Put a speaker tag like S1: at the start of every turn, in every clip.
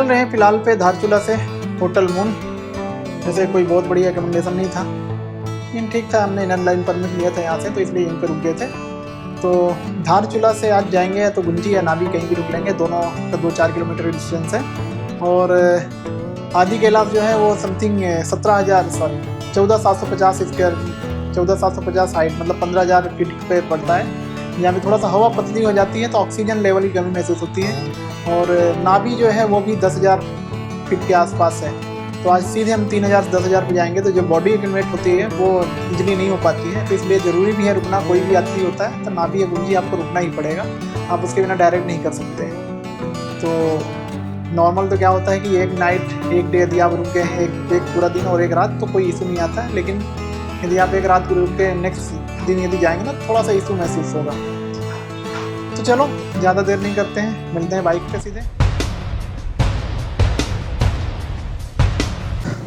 S1: निकल रहे हैं फिलहाल पे धारचूला से होटल मून। जैसे कोई बहुत बढ़िया रिकमेंडेशन नहीं था, लेकिन ठीक था, हमने इनर लाइन परमिट लिया था यहाँ से, तो इसलिए यहीं पर रुक गए थे। तो धारचूला से आज जाएंगे तो गुंजी या नाभी कहीं भी रुक लेंगे, दोनों का 2-4 किलोमीटर डिस्टेंस है। और आदि कैलाश जो है वो समथिंग 14,750 स्क्वायर, 14,750 हाइट, मतलब 15,000 फीट पे पड़ता है। यहाँ पे थोड़ा सा हवा पतली हो जाती है तो ऑक्सीजन लेवल की कमी महसूस होती है। और नाभी जो है वो भी 10,000 फीट के आसपास है। तो आज सीधे हम 3,000 से 10,000 पे जाएंगे, तो जो बॉडी कन्वर्ट होती है वो इजली नहीं हो पाती है, तो इसलिए ज़रूरी भी है रुकना। कोई भी यात्री होता है तो नाभी या गुंजी आपको रुकना ही पड़ेगा, आप उसके बिना डायरेक्ट नहीं कर सकते। तो नॉर्मल तो क्या होता है कि एक नाइट एक डे यदि आप रुक गए हैं, एक पूरा दिन और एक रात, तो कोई इशू नहीं आता है। लेकिन यदि आप एक रात को रुक के नेक्स्ट दिन यदि जाएंगे ना, थोड़ा सा इशू महसूस होगा। तो चलो ज़्यादा देर नहीं करते हैं, मिलते हैं बाइक पे सीधे।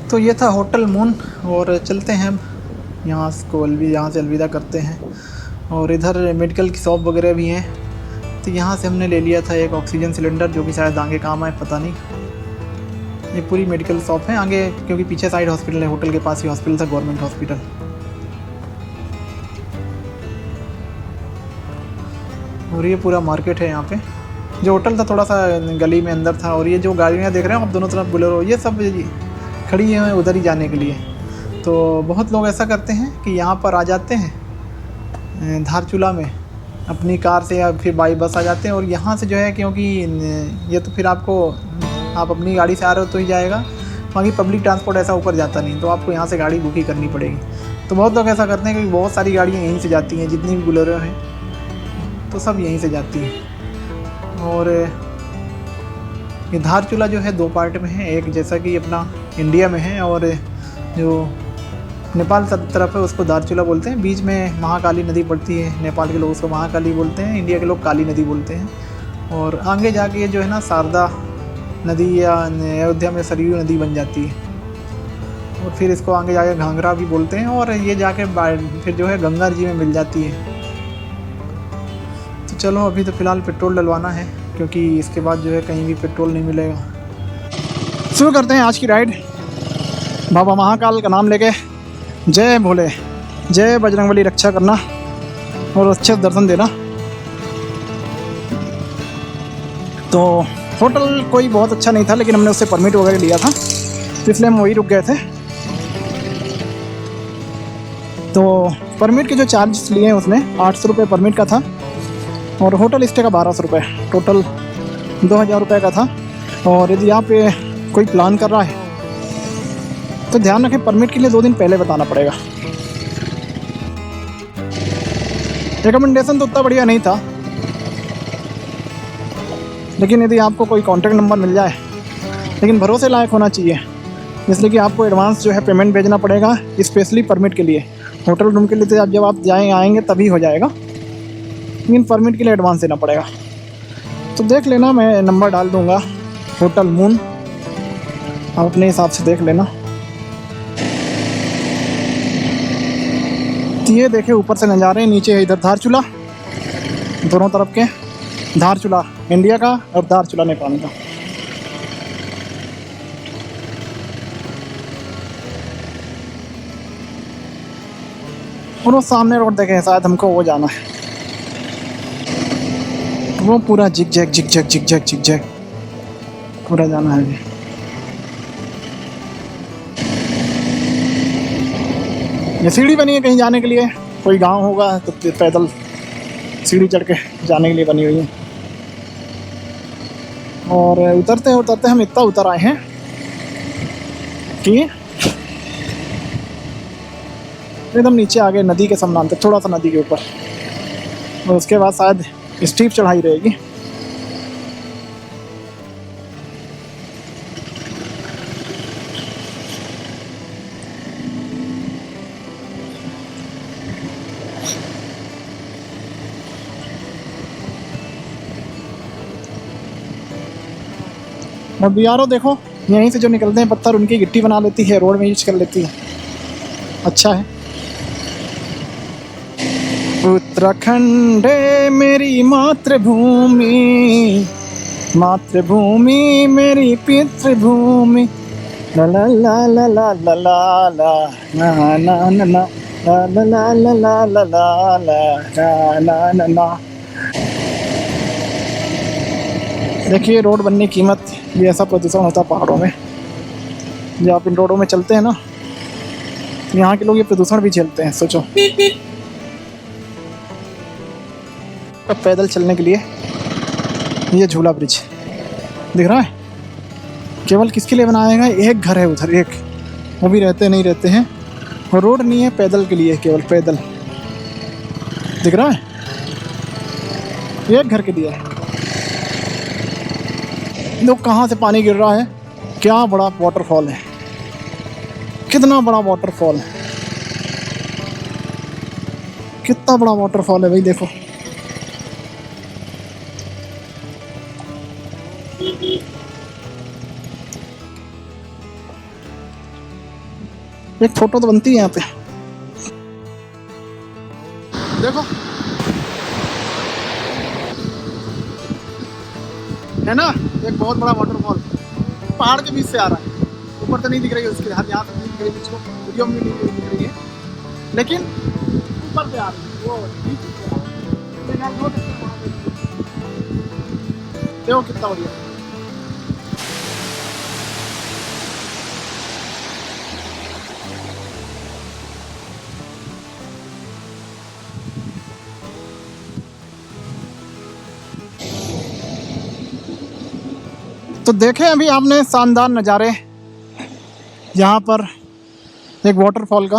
S1: तो ये था होटल मून, और चलते हैं यहाँ से अलविदा करते हैं। और इधर मेडिकल की शॉप वगैरह भी हैं, तो यहाँ से हमने ले लिया था एक ऑक्सीजन सिलेंडर, जो कि शायद आगे काम आए, पता नहीं। ये पूरी मेडिकल शॉप है आगे, क्योंकि पीछे साइड हॉस्पिटल है, होटल के पास ही हॉस्पिटल था, गवर्नमेंट हॉस्पिटल। और ये पूरा मार्केट है यहाँ पे। जो होटल था थोड़ा सा गली में अंदर था। और ये जो गाड़ियाँ देख रहे हैं आप दोनों तरफ बोलेरो, ये सब खड़ी हैं उधर ही जाने के लिए। तो बहुत लोग ऐसा करते हैं कि यहाँ पर आ जाते हैं धारचूला में अपनी कार से या फिर बाई बस आ जाते हैं। और यहाँ से जो है, क्योंकि ये तो फिर आप अपनी गाड़ी से आ रहे हो तो ही जाएगा, बाकी पब्लिक ट्रांसपोर्ट ऐसा ऊपर जाता नहीं, तो आपको यहाँ से गाड़ी बुक ही करनी पड़ेगी। तो बहुत लोग ऐसा करते हैं, क्योंकि बहुत सारी गाड़ियाँ यहीं से जाती हैं, जितनी भी बोलेरो हैं तो सब यहीं से जाती हैं। और ये धारचूला जो है 2 पार्ट में है, एक जैसा कि अपना इंडिया में है, और जो नेपाल तरफ है उसको धारचूला बोलते हैं। बीच में महाकाली नदी पड़ती है, नेपाल के लोग उसको महाकाली बोलते हैं, इंडिया के लोग काली नदी बोलते हैं। और आगे जाके ये जो है ना शारदा नदी या अयोध्या में सरयू नदी बन जाती है। और फिर इसको आगे जाके घाघरा भी बोलते हैं, और ये जाके फिर जो है गंगा जी में मिल जाती है। तो चलो अभी तो फ़िलहाल पेट्रोल डलवाना है, क्योंकि इसके बाद जो है कहीं भी पेट्रोल नहीं मिलेगा। शुरू करते हैं आज की राइड। बाबा महाकाल का नाम लेके, जय भोले, जय बजरंगबली, रक्षा करना और अच्छे दर्शन देना। तो होटल कोई बहुत अच्छा नहीं था, लेकिन हमने उससे परमिट वगैरह लिया था, तो इसलिए हम वही रुक गए थे। तो परमिट के जो चार्जेस लिए हैं उसने 800 रुपये परमिट का था, और होटल स्टे का 1200 रुपये, टोटल 2,000 रुपये का था। और यदि यहाँ पे कोई प्लान कर रहा है तो ध्यान रखें, परमिट के लिए 2 दिन पहले बताना पड़ेगा। रिकमेंडेशन तो उतना बढ़िया नहीं था, लेकिन यदि आपको कोई कॉन्टैक्ट नंबर मिल जाए, लेकिन भरोसे लायक होना चाहिए, इसलिए कि आपको एडवांस जो है पेमेंट भेजना पड़ेगा, स्पेशली परमिट के लिए। होटल रूम के लिए तो जब आप आएंगे तभी हो जाएगा, लेकिन परमिट के लिए एडवांस देना पड़ेगा। तो देख लेना, मैं नंबर डाल दूँगा, होटल मून, आप अपने हिसाब से देख लेना। तो ये देखे ऊपर से नज़ारे, नीचे है इधर धारचूला, दोनों तरफ के, धारचूला इंडिया का और धारचूला नेपाल का। और वो सामने रोड देखे, शायद हमको वो जाना है, वो पूरा जिग जैग पूरा जाना है। ये सीढ़ी बनी है कहीं जाने के लिए, कोई गांव होगा तो फिर पैदल सीढ़ी चढ़ के जाने के लिए बनी हुई है। और उतरते हम इतना उतर आए हैं कि एकदम नीचे आ गए, नदी के समानांतर, थोड़ा सा नदी के ऊपर, और उसके बाद शायद स्टीप चढ़ाई रहेगी। और बियारो देखो, यहीं से जो निकलते हैं पत्थर, उनकी गिट्टी बना लेती है, रोड में यूज कर लेती है। अच्छा है। उत्तराखंड मेरी मातृभूमि, मातृभूमि मेरी पितृभूमि, ला ला ला ला ला ला ला ला, ना ना ना ना, ला ला ला ला ला ला ला ला, ना ना ना। देखिए रोड बनने की कीमत, ये ऐसा प्रदूषण होता है पहाड़ों में। जब आप इन रोडों में चलते हैं ना, तो यहाँ के लोग ये प्रदूषण भी झेलते हैं, सोचो। अब पैदल चलने के लिए ये झूला ब्रिज दिख रहा है, केवल किसके लिए बनाया गया है? एक घर है उधर, एक, वो भी रहते नहीं रहते हैं, और रोड नहीं है, पैदल के लिए, केवल पैदल। दिख रहा है, एक घर के लिए है। लोग कहाँ से पानी गिर रहा है, क्या बड़ा वाटरफॉल है, कितना बड़ा वाटरफॉल है, कितना बड़ा वाटरफॉल है भाई, देखो। एक फोटो तो बनती है यहाँ पे, देखो है ना, एक बहुत बड़ा वाटरफॉल पहाड़ के बीच से आ रहा है। ऊपर तो नहीं दिख रही है उसके, यहाँ से नहीं दिख रही मुझको, वीडियो में नहीं दिख रही है, लेकिन ऊपर से आ रही है, वो बीच से आ रही है। देखो कितना बढ़िया। तो देखें अभी आपने शानदार नज़ारे यहाँ पर एक वाटरफॉल का।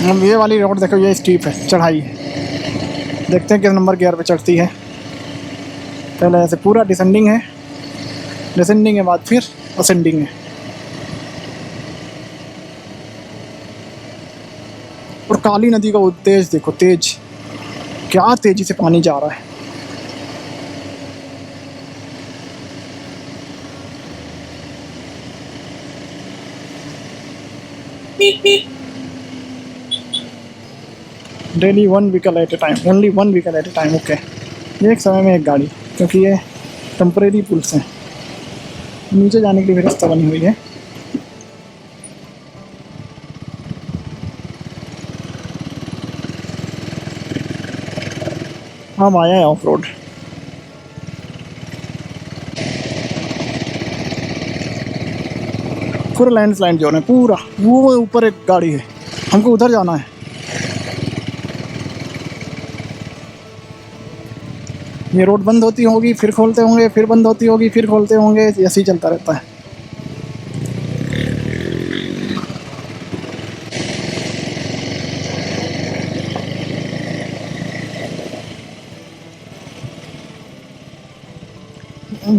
S1: हम ये वाली रोड देखो, ये स्टीप है, चढ़ाई है, देखते हैं किस नंबर गियर पे चढ़ती है। पहले ऐसे पूरा डिसेंडिंग है, डिसेंडिंग के बाद फिर असेंडिंग है। और काली नदी का वो तेज देखो, तेज, क्या तेजी से पानी जा रहा है। डेली 1 व्हीकल एट ए टाइम, ओनली 1 व्हीकल एट ए टाइम, ओके। ये एक समय में एक गाड़ी, क्योंकि ये टेम्परेरी पुल्स हैं, नीचे जाने के लिए भी रास्ता बनी हुई है। हम आया है ऑफ रोड। पूरा लैंडस्लाइड जोन है पूरा, वो ऊपर एक गाड़ी है, हमको उधर जाना है। ये रोड बंद होती होगी, फिर खोलते होंगे, फिर बंद होती होगी, फिर खोलते होंगे, ऐसे ही चलता रहता है।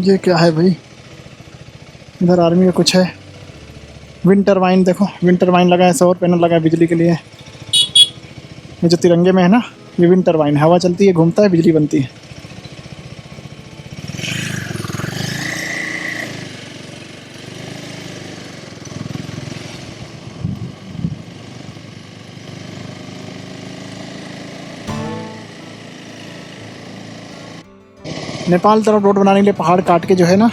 S1: ये क्या है भाई, इधर आर्मी का कुछ है। विंड टरबाइन देखो, विंड टरबाइन लगा है, सौर पैनल लगा है बिजली के लिए। ये जो तिरंगे में है ना, ये विंड टरबाइन, हवा चलती है, घूमता है, बिजली बनती है। नेपाल तरफ रोड बनाने के लिए पहाड़ काट के जो है ना,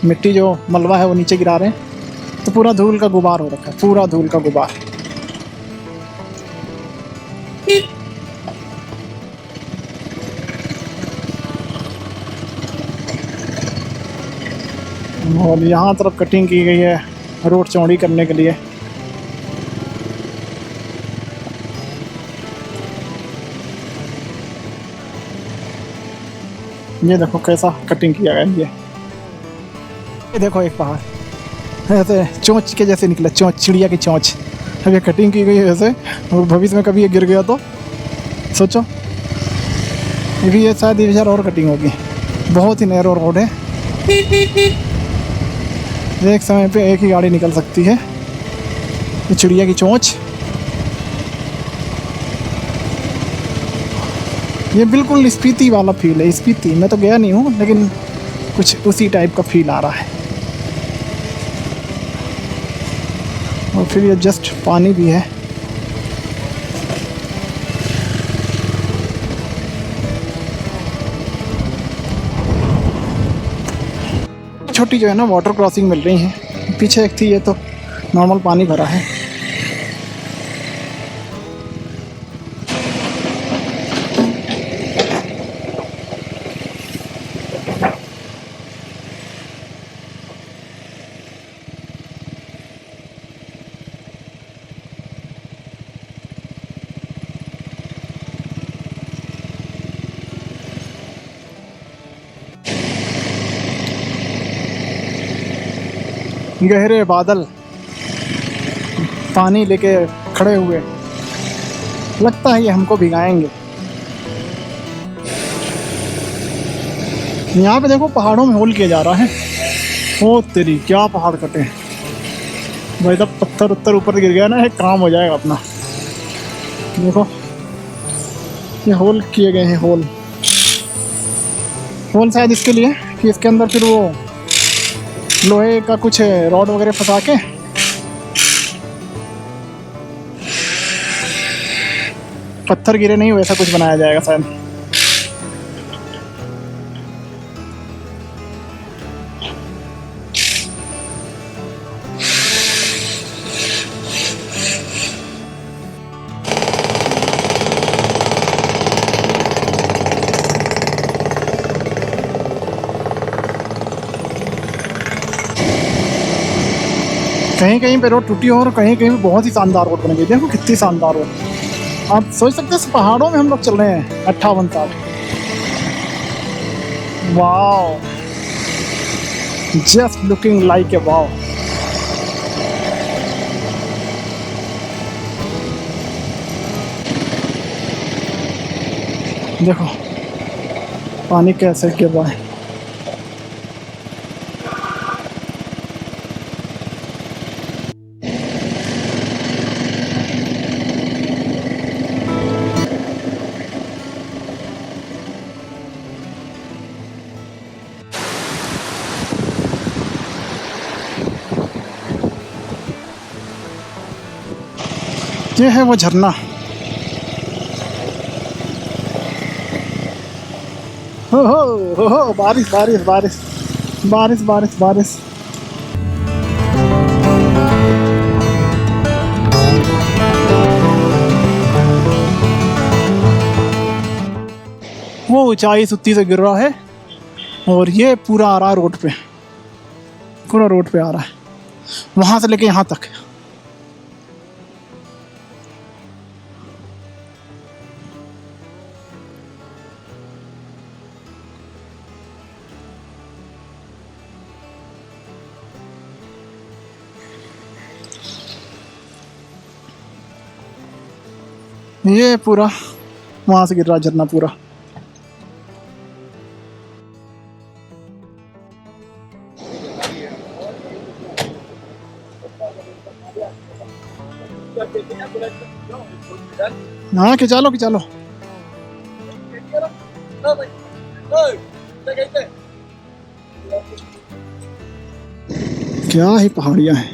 S1: मिट्टी जो मलबा है वो नीचे गिरा रहे हैं, तो पूरा धूल का गुबार हो रखा है, पूरा धूल का गुबार। और यहाँ तरफ कटिंग की गई है रोड चौड़ी करने के लिए। ये देखो कैसा कटिंग किया गया है। ये देखो एक पहाड़ ऐसे चोंच के जैसे निकला, चोंच, चिड़िया की चोंच। अब ये कटिंग की गई है ऐसे, और भविष्य में कभी ये गिर गया तो सोचो। ये भी, ये शायद 1000 और कटिंग होगी। बहुत ही नैरो रोड है, एक समय पे एक ही गाड़ी निकल सकती है। ये चिड़िया की चोंच, ये बिल्कुल स्पीति वाला फील है। स्पीति मैं तो गया नहीं हूँ, लेकिन कुछ उसी टाइप का फील आ रहा है। और फिर ये जस्ट पानी भी है। छोटी जो है ना वाटर क्रॉसिंग मिल रही हैं। पीछे एक थी, ये तो नॉर्मल पानी भरा है। गहरे बादल पानी लेके खड़े हुए, लगता है ये हमको भिगाएंगे। यहाँ पे देखो पहाड़ों में होल किया जा रहा है। ओ तेरी, क्या पहाड़ कटे हैं भाई, जब पत्थर उत्तर ऊपर गिर गया ना, ये काम हो जाएगा अपना। देखो ये होल किए गए हैं, होल शायद इसके लिए कि इसके अंदर फिर वो लोहे का कुछ रॉड वगैरह फंसा के पत्थर गिरे नहीं वैसा कुछ बनाया जाएगा शायद। कहीं कहीं पे रोड टूटी हो और कहीं कहीं पे बहुत ही शानदार रोड बन गई। देखो कितनी शानदार रोड। आप सोच सकते हैं इस पहाड़ों में हम लोग चल रहे हैं 58 साल। Wow, just looking like a wow. देखो पानी कैसे गिर रहा है। ये है वो झरना। हो बारिश बारिश बारिश बारिश बारिश बारिश। वो ऊंचाई सुत्ती से गिर रहा है और ये पूरा आ रहा है रोड पे, पूरा रोड पे आ रहा है, वहां से लेके यहाँ तक। ये पूरा वहां से गिर रहा झरना पूरा। हाँ खिंचा लो खिंचा लो। क्या ही पहाड़ियां हैं,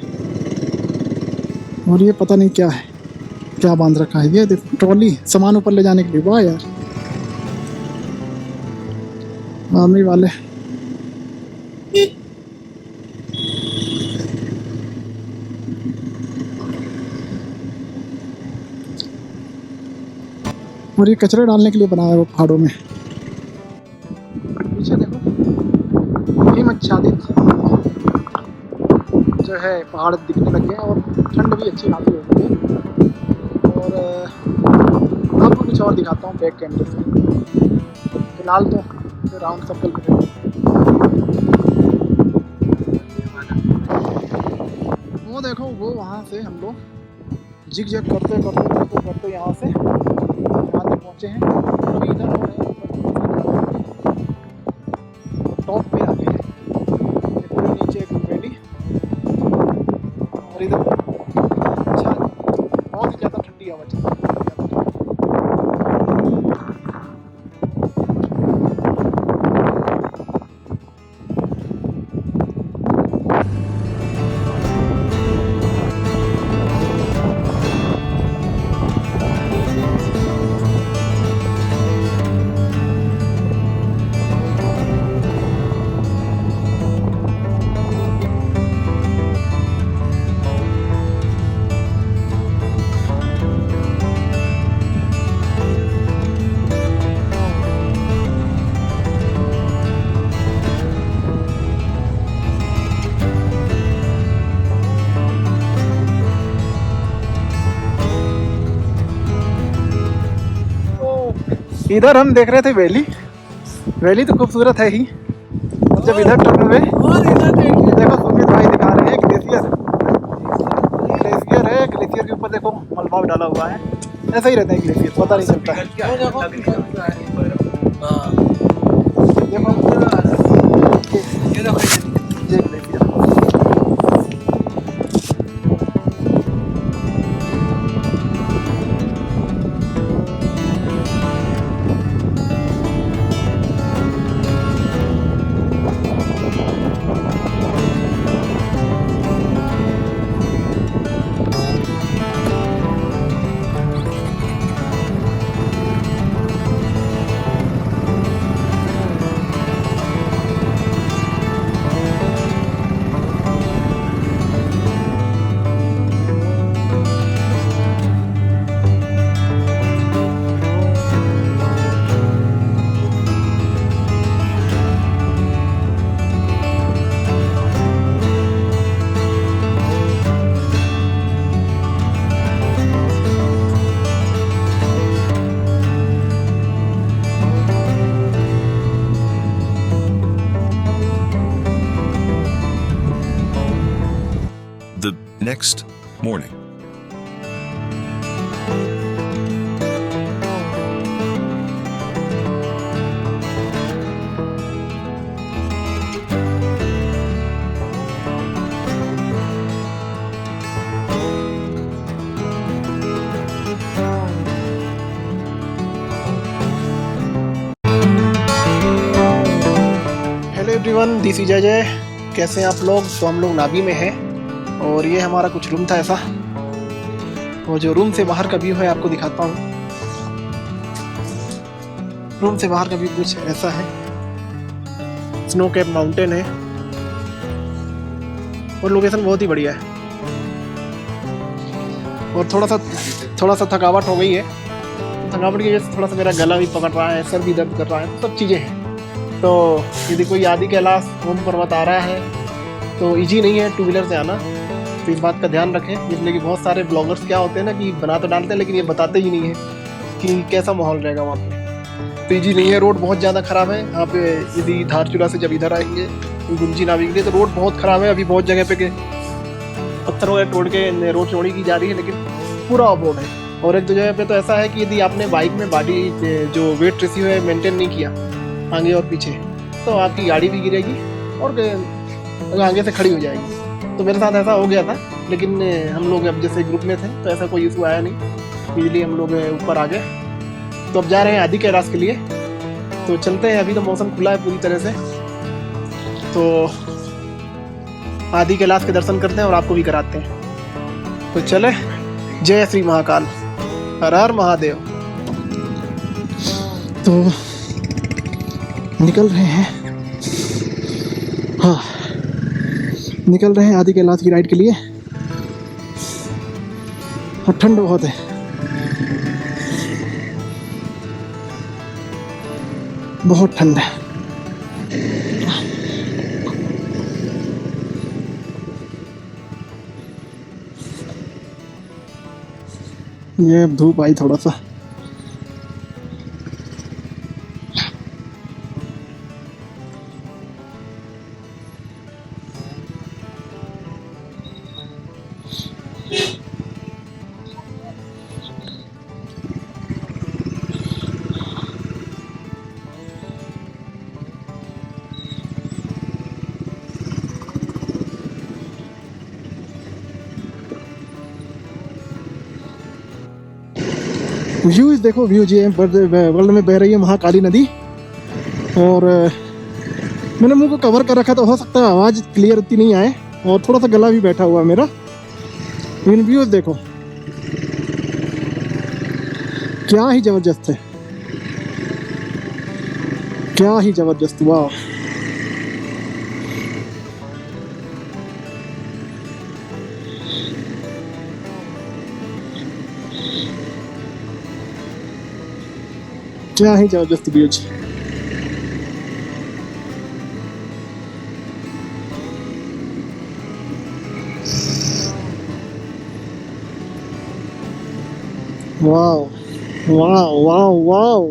S1: और ये पता नहीं क्या है, क्या बांध रखा है। ये देखो ट्रॉली सामान ऊपर ले जाने के लिए। वाह यार, आर्मी वाले। और ये कचरे डालने के लिए बनाया है वो पहाड़ों में। पीछे देखो हिमच्छादित जो है पहाड़ दिखने लगे हैं और ठंड भी अच्छी खासी हो गई है। और आपको कुछ और दिखाता हूँ बैक कैमरे से। फिलहाल तो राउंड सर्कल में वो देखो, वो वहाँ से हम लोग जिग जैग करते करते करते करते यहाँ से पहुँचे हैं। अभी इधर टॉप पे आ गए हैं, पूरे नीचे एक वैली। और इधर अच्छा बहुत ही ज़्यादा ठंडी हवा चल रही है। इधर हम देख रहे थे वैली, वैली तो खूबसूरत है ही। और जब इधर टर्न हुए देखो सुमित भाई दिखा रहे हैं ग्लेशियर, ग्लेशियर है, ग्लेशियर के ऊपर देखो मलबा डाला हुआ है। ऐसा ही रहता है ग्लेशियर, पता नहीं चलता है। देखो ये glacier.
S2: The next morning.
S1: Hello everyone, this is Ajay. कैसे हैं आप लोग? तो हम लोग नाभी में हैं और ये हमारा कुछ रूम था ऐसा। और जो रूम से बाहर का व्यू है आपको दिखाता हूँ। रूम से बाहर का व्यू कुछ ऐसा है। स्नो कैप माउंटेन है और लोकेशन बहुत ही बढ़िया है। और थोड़ा सा थकावट हो गई है। थकावट की वजह से थोड़ा सा मेरा गला भी पकड़ रहा है, सर भी दर्द कर रहा है, सब चीज़ें हैं। तो यदि कोई आदि कैलाश ओम पर्वत आ रहा है तो इजी नहीं है टू व्हीलर से आना, तो इस बात का ध्यान रखें। इसलिए कि बहुत सारे ब्लॉगर्स क्या होते हैं ना कि बना तो डालते हैं लेकिन ये बताते ही नहीं है कि कैसा माहौल रहेगा वहाँ पे। तो इजी नहीं है, रोड बहुत ज़्यादा ख़राब है। आप यदि धारचूला से जब इधर आएंगे गुंजी नावी के लिए तो रोड बहुत ख़राब है। अभी बहुत जगह पे के पत्थर वगैरह तोड़ के रोड चौड़ी की जा रही है, लेकिन पूरा ऑफ रोड है। और एक दो जगह पे तो ऐसा है कि यदि आपने बाइक में बॉडी जो वेट रेशियो है मेंटेन नहीं किया आगे और पीछे, तो आपकी गाड़ी भी गिरेगी और आगे से खड़ी हो जाएगी। तो मेरे साथ ऐसा हो गया था, लेकिन हम लोग अब जैसे ग्रुप में थे तो ऐसा कोई इशू आया नहीं, इजीली हम लोग ऊपर आ गए। तो अब जा रहे हैं आदि कैलाश के लिए, तो चलते हैं। अभी तो मौसम खुला है पूरी तरह से, तो आदि कैलाश के दर्शन करते हैं और आपको भी कराते हैं। तो चले। जय श्री महाकाल, हर हर महादेव। तो निकल रहे हैं, हाँ निकल रहे हैं आदि कैलाश की राइड के लिए। और ठंड बहुत है, बहुत ठंड है। ये धूप आई थोड़ा सा। व्यूज देखो, व्यू जी वर्ल्ड में बह रही है महाकाली नदी। और मैंने मुंह को कवर कर रखा तो हो सकता है आवाज़ क्लियर उतनी नहीं आए, और थोड़ा सा गला भी बैठा हुआ है मेरा। इन व्यूज देखो क्या ही जबरदस्त है, क्या ही जबरदस्त। वाह, क्या ही जबरदस्त views. Wow wow wow wow,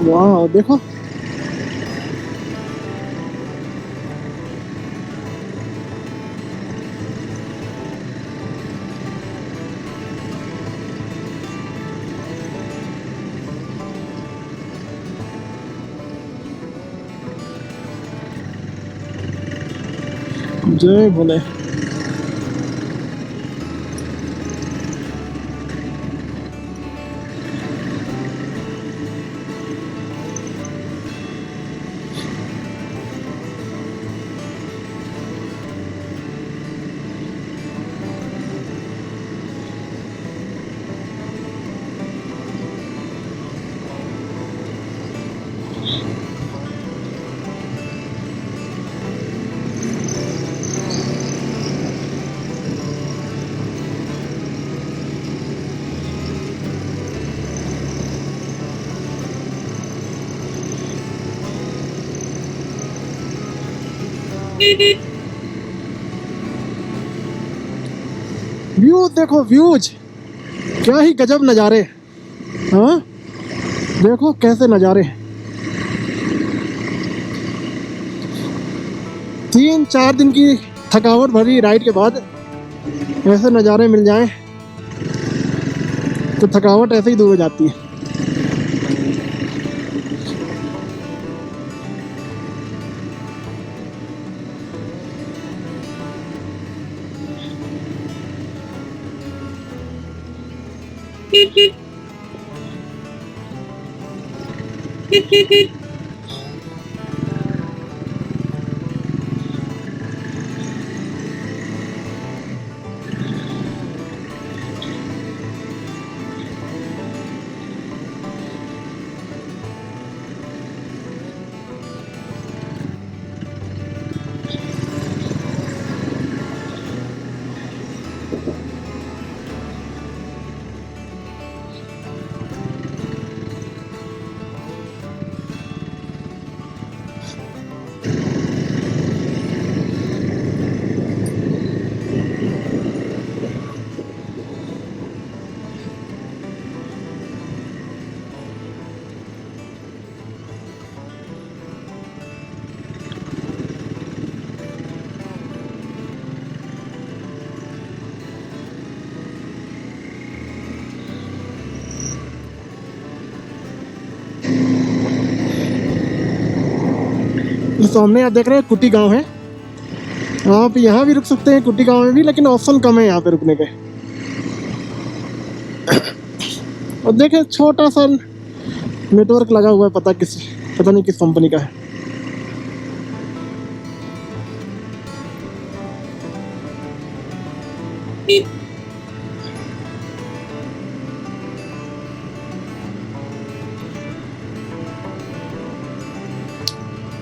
S1: वाह देखो, जय भोले। व्यू देखो, व्यूज क्या ही गजब नज़ारे। हाँ देखो कैसे नज़ारे, 3-4 दिन की थकावट भरी राइड के बाद ऐसे नज़ारे मिल जाएं तो थकावट ऐसे ही दूर हो जाती है। सामने आप देख रहे हैं कुटी गांव है। आप यहाँ भी रुक सकते हैं कुटी गांव में भी, लेकिन ऑप्शन कम है यहाँ पे रुकने के। और देखें छोटा सा नेटवर्क लगा हुआ है, पता नहीं किस कंपनी का है।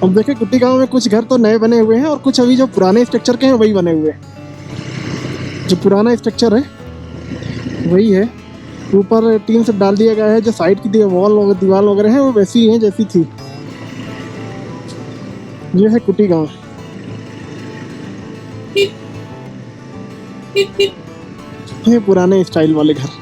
S1: अब देखें कुट्टी गांव में कुछ घर तो नए बने हुए हैं और कुछ अभी जो पुराने स्ट्रक्चर के हैं वही बने हुए हैं। जो पुराना स्ट्रक्चर है वही है, ऊपर टीन से डाल दिया गया है। जो साइड की दीवार वगैरह है वो वैसी ही है जैसी थी। ये है कुट्टी गांव। ये पुराने स्टाइल वाले घर।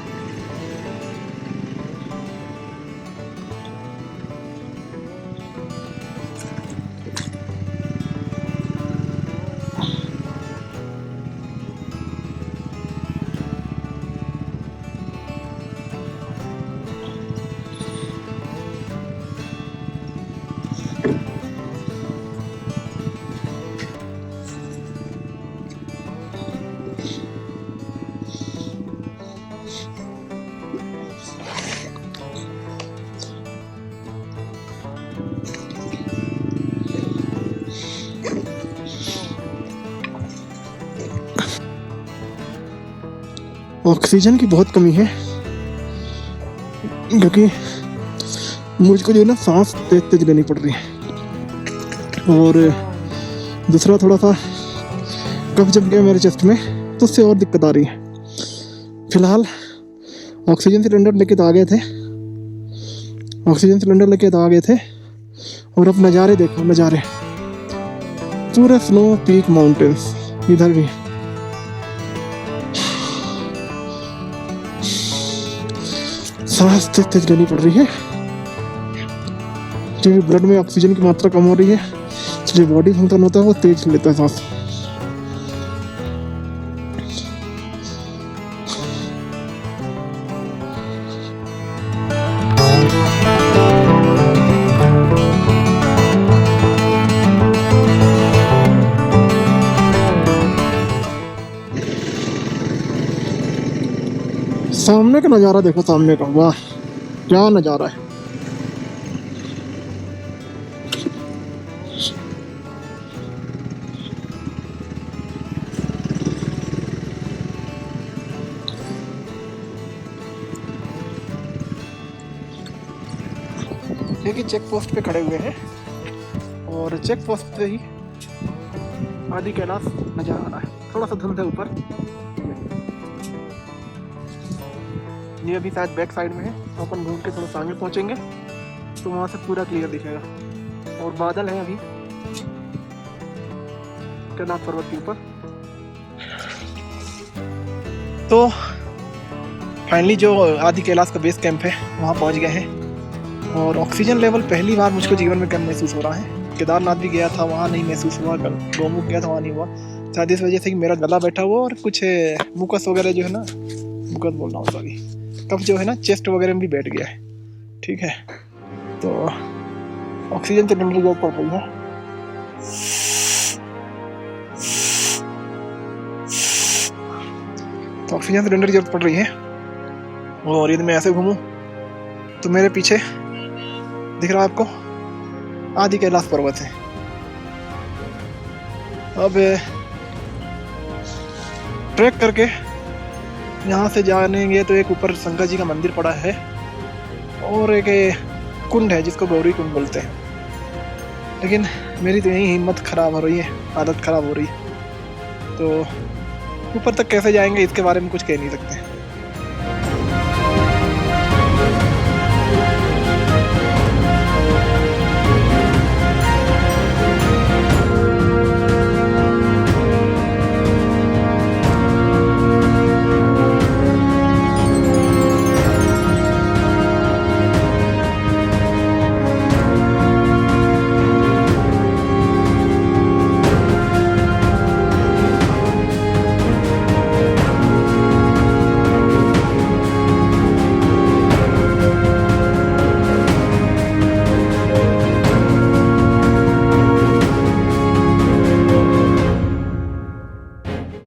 S1: ऑक्सीजन की बहुत कमी है।
S3: क्योंकि मुझको जो है ना सांस तेज तेज लेनी पड़ रही है, और दूसरा थोड़ा सा कफ जम गया मेरे चेस्ट में, तो उससे और दिक्कत आ रही है। फिलहाल ऑक्सीजन सिलेंडर लेके तो आ गए थे, और अब नज़ारे देखो, नज़ारे पूरे स्नो पीक माउंटेन्स इधर भी। सांस तेज तेज लेनी पड़ रही है क्योंकि ब्लड में ऑक्सीजन की मात्रा कम हो रही है, इसलिए बॉडी फंक्शन होता है वो तेज लेता है सांस। सामने का नज़ारा देखो, सामने का, वाह क्या नज़ारा है।
S1: देखिए चेक पोस्ट पे खड़े हुए हैं, और चेक पोस्ट पे ही आदि कैलाश नजर आ रहा है। थोड़ा सा धुंध है ऊपर, ये अभी शायद बैक साइड में है, तो अपन घूम के थोड़ा सामने पहुंचेंगे तो वहाँ से पूरा क्लियर दिखेगा। और बादल है अभी कैलाश पर्वत के ऊपर। तो फाइनली जो आदि कैलाश का बेस कैंप है वहाँ पहुँच गए हैं, और ऑक्सीजन लेवल पहली बार मुझको जीवन में कम महसूस हो रहा है। केदारनाथ भी गया था, वहाँ नहीं महसूस हुआ, गौमुख गया था, वहाँ नहीं हुआ, शायद इस वजह से कि मेरा गला बैठा हुआ और कुछ मुकस वगैरह जो है ना, मुकस बोल रहा हूँ सॉरी, कफ जो है ना चेस्ट वगैरह में भी बैठ गया है। ठीक है, तो ऑक्सीजन तो सिलेंडर जरूरत पड़ रही है। तो ऑक्सीजन सिलेंडर की जरूरत पड़ रही है, और यदि मैं ऐसे घूमूं तो मेरे पीछे दिख रहा है आपको आदि कैलाश पर्वत है। अब ट्रैक करके यहाँ से जानेंगे तो एक ऊपर शंकर जी का मंदिर पड़ा है, और एक कुंड है जिसको गौरी कुंड बोलते हैं। लेकिन मेरी तो यही हिम्मत खराब हो रही है, आदत खराब हो रही है, तो ऊपर तक कैसे जाएंगे इसके बारे में कुछ कह नहीं सकते।